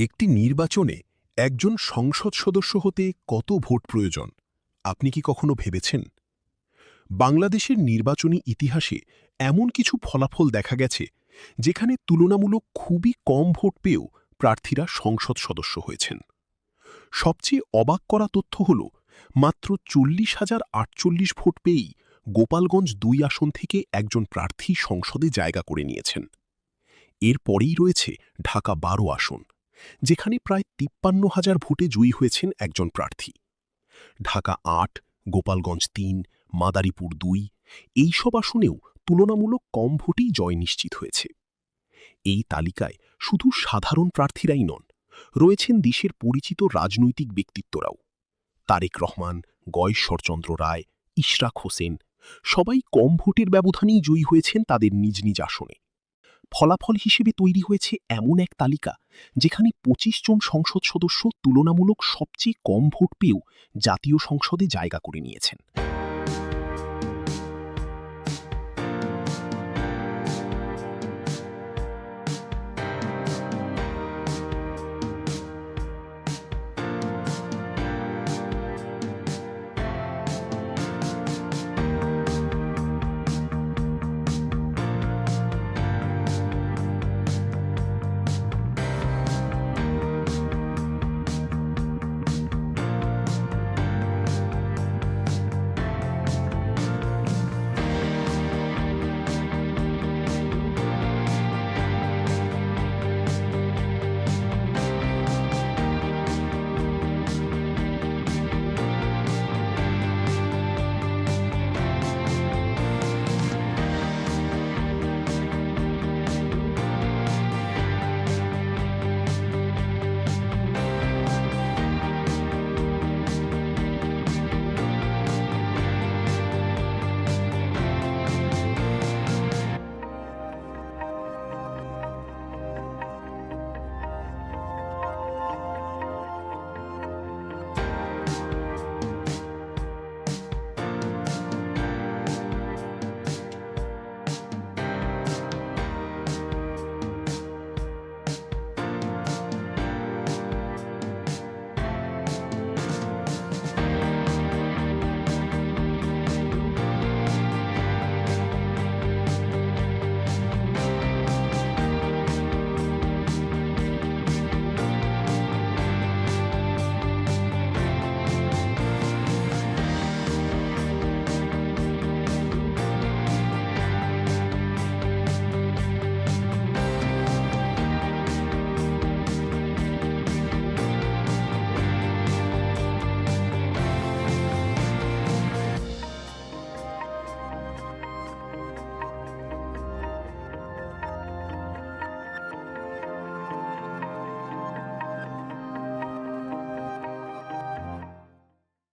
একটি নির্বাচনে একজন সংসদ সদস্য হতে কত ভোট প্রয়োজন আপনি কি কখনো ভেবেছেন? বাংলাদেশের নির্বাচনী ইতিহাসে এমন কিছু ফলাফল দেখা গেছে যেখানে তুলনামূলক খুবই কম ভোট পেয়েও প্রার্থীরা সংসদ সদস্য হয়েছেন। সবচেয়ে অবাক করা তথ্য হল মাত্র 40,048 ভোট পেয়েই গোপালগঞ্জ ২ আসন থেকে একজন প্রার্থী সংসদে জায়গা করে নিয়েছেন। এরপরেই রয়েছে ঢাকা ১২ আসন, যেখানে প্রায় ৫৩,০০০ ভোটে জয়ী হয়েছেন একজন প্রার্থী। ঢাকা ৮, গোপালগঞ্জ ৩, মাদারীপুর ২ এইসব আসনেও তুলনামূলক কম ভোটেই জয় নিশ্চিত হয়েছে। এই তালিকায় শুধু সাধারণ প্রার্থীরাই নন, রয়েছেন দেশের পরিচিত রাজনৈতিক ব্যক্তিত্বরাও। তারেক রহমান, গয়েশ্বরচন্দ্র রায়, ইশরাক হোসেন সবাই কম ভোটের ব্যবধানেই জয়ী হয়েছেন তাদের নিজ নিজ আসনে। ফলাফল হিসেবে তৈরি হয়েছে এমন এক তালিকা যেখানে ২৫ জন সংসদ সদস্য তুলনামূলক সবচেয়ে কম ভোট পেয়েও জাতীয় সংসদে জায়গা করে নিয়েছেন।